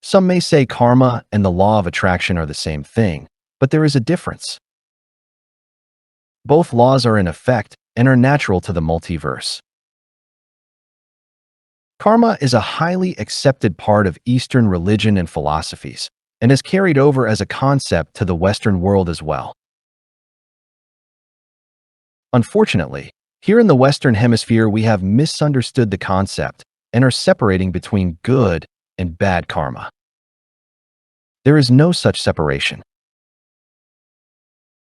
Some may say karma and the law of attraction are the same thing, but there is a difference. Both laws are in effect and are natural to the multiverse. Karma is a highly accepted part of Eastern religion and philosophies, and is carried over as a concept to the Western world as well. Unfortunately, here in the Western Hemisphere we have misunderstood the concept and are separating between good and bad karma. There is no such separation.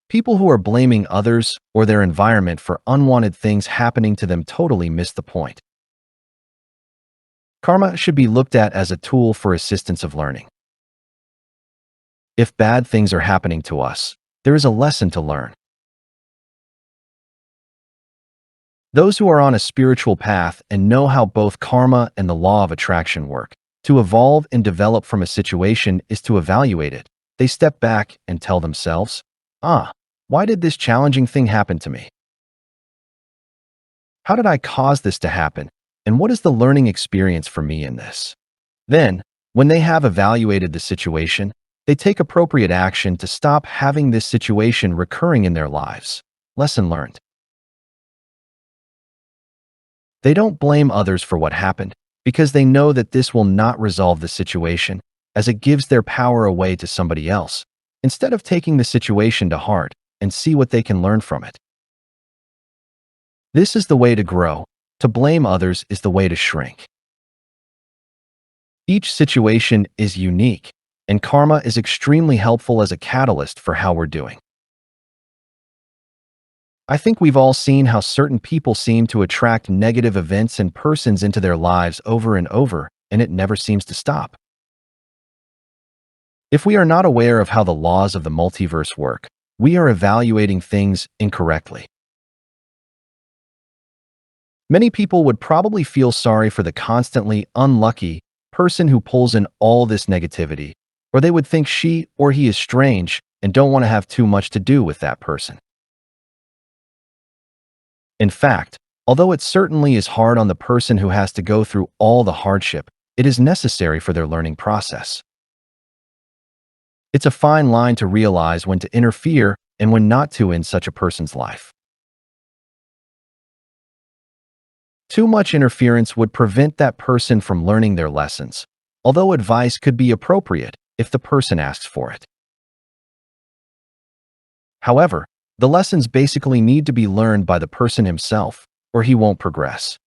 People who are blaming others or their environment for unwanted things happening to them totally miss the point. Karma should be looked at as a tool for assistance of learning. If bad things are happening to us, there is a lesson to learn. Those who are on a spiritual path and know how both karma and the law of attraction work, to evolve and develop from a situation is to evaluate it. They step back and tell themselves, why did this challenging thing happen to me? How did I cause this to happen? And what is the learning experience for me in this? Then, when they have evaluated the situation, they take appropriate action to stop having this situation recurring in their lives. Lesson learned. They don't blame others for what happened, because they know that this will not resolve the situation, as it gives their power away to somebody else, instead of taking the situation to heart and see what they can learn from it. This is the way to grow. To blame others is the way to shrink. Each situation is unique, and karma is extremely helpful as a catalyst for how we're doing. I think we've all seen how certain people seem to attract negative events and persons into their lives over and over, and it never seems to stop. If we are not aware of how the laws of the multiverse work, we are evaluating things incorrectly. Many people would probably feel sorry for the constantly unlucky person who pulls in all this negativity, or they would think she or he is strange and don't want to have too much to do with that person. In fact, although it certainly is hard on the person who has to go through all the hardship, it is necessary for their learning process. It's a fine line to realize when to interfere and when not to in such a person's life. Too much interference would prevent that person from learning their lessons, although advice could be appropriate if the person asks for it. However, the lessons basically need to be learned by the person himself, or he won't progress.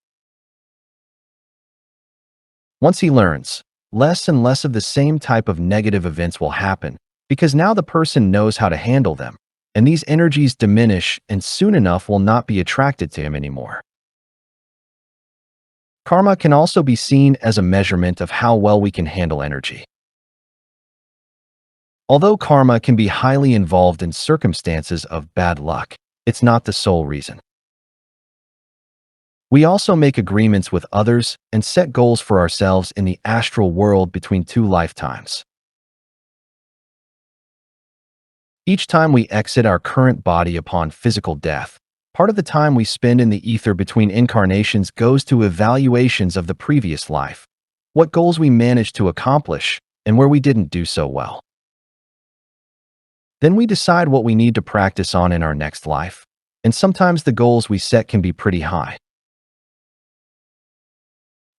Once he learns, less and less of the same type of negative events will happen, because now the person knows how to handle them, and these energies diminish and soon enough will not be attracted to him anymore. Karma can also be seen as a measurement of how well we can handle energy. Although karma can be highly involved in circumstances of bad luck, it's not the sole reason. We also make agreements with others and set goals for ourselves in the astral world between 2 lifetimes. Each time we exit our current body upon physical death, part of the time we spend in the ether between incarnations goes to evaluations of the previous life, what goals we managed to accomplish, and where we didn't do so well. Then we decide what we need to practice on in our next life, and sometimes the goals we set can be pretty high.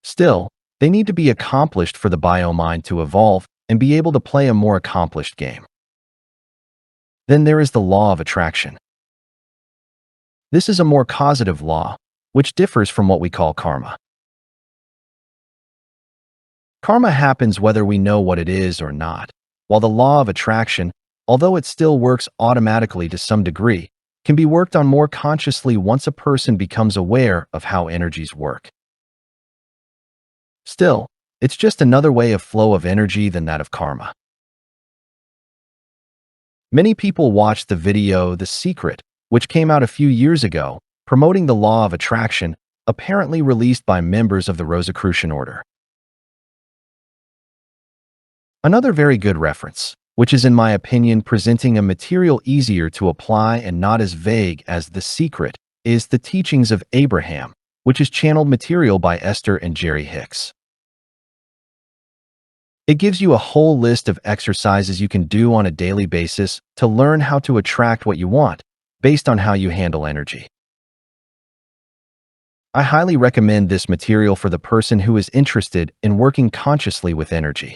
Still, they need to be accomplished for the bio-mind to evolve and be able to play a more accomplished game. Then there is the law of attraction. This is a more causative law, which differs from what we call karma. Karma happens whether we know what it is or not, while the law of attraction, although it still works automatically to some degree, can be worked on more consciously once a person becomes aware of how energies work. Still, it's just another way of flow of energy than that of karma. Many people watched the video The Secret, which came out a few years ago, promoting the law of attraction, apparently released by members of the Rosicrucian order. Another very good reference, which is in my opinion presenting a material easier to apply and not as vague as The Secret, is The Teachings of Abraham, which is channeled material by Esther and Jerry Hicks. It gives you a whole list of exercises you can do on a daily basis to learn how to attract what you want based on how you handle energy. I highly recommend this material for the person who is interested in working consciously with energy.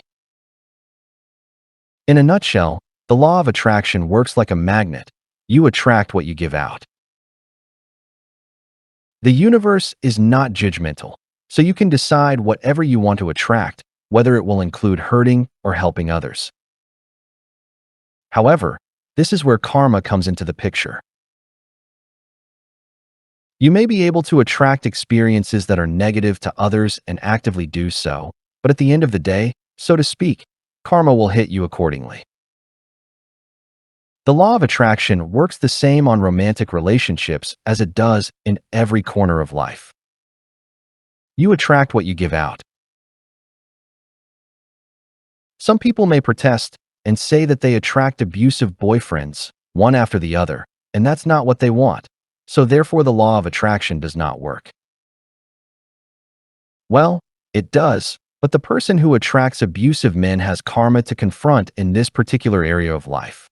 In a nutshell, the law of attraction works like a magnet. You attract what you give out. The universe is not judgmental, so you can decide whatever you want to attract, whether it will include hurting or helping others. However, this is where karma comes into the picture. You may be able to attract experiences that are negative to others and actively do so, but at the end of the day, so to speak, karma will hit you accordingly. The law of attraction works the same on romantic relationships as it does in every corner of life. You attract what you give out. Some people may protest and say that they attract abusive boyfriends, one after the other, and that's not what they want, so therefore the law of attraction does not work. Well, it does, but the person who attracts abusive men has karma to confront in this particular area of life.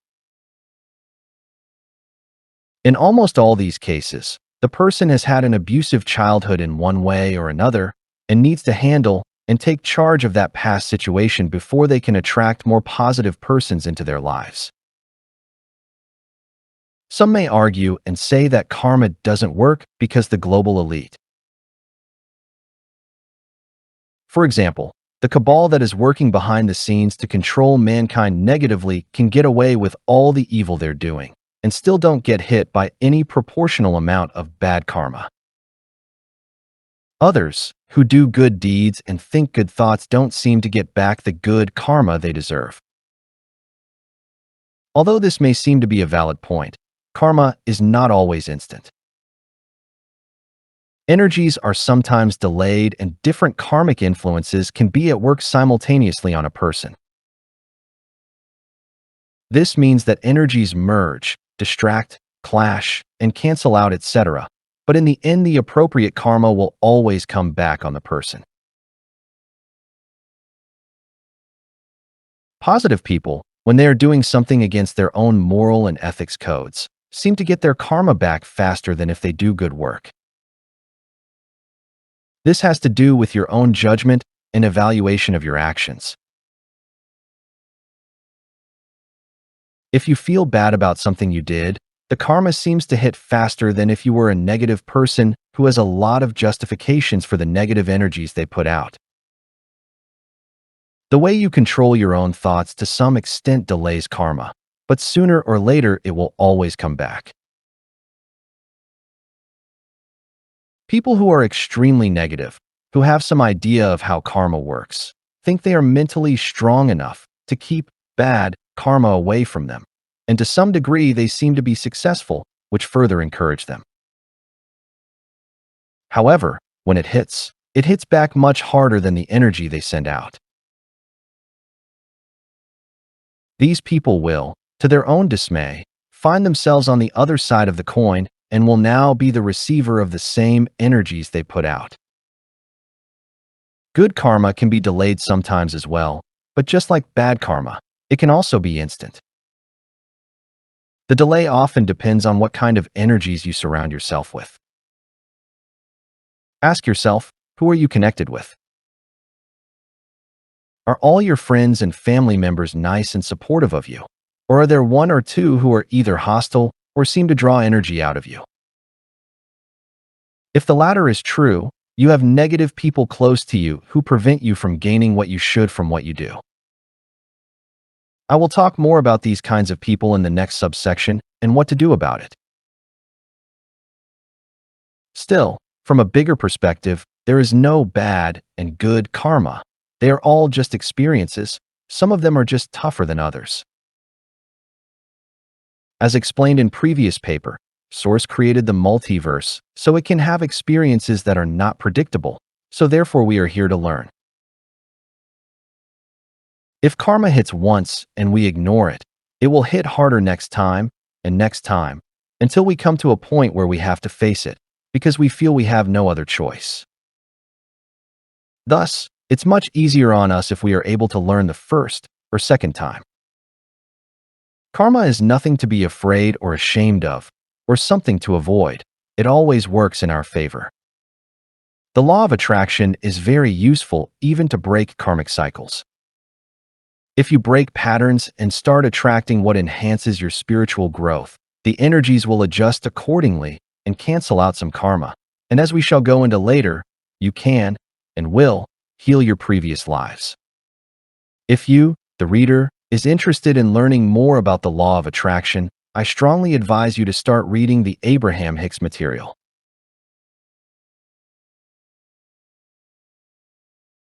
In almost all these cases, the person has had an abusive childhood in one way or another and needs to handle and take charge of that past situation before they can attract more positive persons into their lives. Some may argue and say that karma doesn't work because the global elite. For example, the cabal that is working behind the scenes to control mankind negatively can get away with all the evil they're doing and still don't get hit by any proportional amount of bad karma. Others, who do good deeds and think good thoughts, don't seem to get back the good karma they deserve. Although this may seem to be a valid point, karma is not always instant. Energies are sometimes delayed and different karmic influences can be at work simultaneously on a person. This means that energies merge, distract, clash, and cancel out, etc. But in the end, the appropriate karma will always come back on the person. Positive people, when they are doing something against their own moral and ethics codes, seem to get their karma back faster than if they do good work. This has to do with your own judgment and evaluation of your actions. If you feel bad about something you did, the karma seems to hit faster than if you were a negative person who has a lot of justifications for the negative energies they put out. The way you control your own thoughts to some extent delays karma, but sooner or later it will always come back. People who are extremely negative, who have some idea of how karma works, think they are mentally strong enough to keep bad karma away from them, and to some degree they seem to be successful, which further encourage them. However, when it hits back much harder than the energy they send out. These people will, to their own dismay, find themselves on the other side of the coin and will now be the receiver of the same energies they put out. Good karma can be delayed sometimes as well, but just like bad karma, it can also be instant. The delay often depends on what kind of energies you surround yourself with. Ask yourself, who are you connected with? Are all your friends and family members nice and supportive of you? Or are there one or two who are either hostile or seem to draw energy out of you? If the latter is true, you have negative people close to you who prevent you from gaining what you should from what you do. I will talk more about these kinds of people in the next subsection and what to do about it. Still, from a bigger perspective, there is no bad and good karma. They are all just experiences. Some of them are just tougher than others. As explained in previous paper, Source created the multiverse so it can have experiences that are not predictable, so therefore we are here to learn. If karma hits once and we ignore it, it will hit harder next time, until we come to a point where we have to face it, because we feel we have no other choice. Thus, It's much easier on us if we are able to learn the first or second time. Karma is nothing to be afraid or ashamed of, or something to avoid. It always works in our favor. The law of attraction is very useful even to break karmic cycles. If you break patterns and start attracting what enhances your spiritual growth, the energies will adjust accordingly and cancel out some karma. And as we shall go into later, you can and will heal your previous lives. If you, the reader, is interested in learning more about the law of attraction, I strongly advise you to start reading the Abraham Hicks material.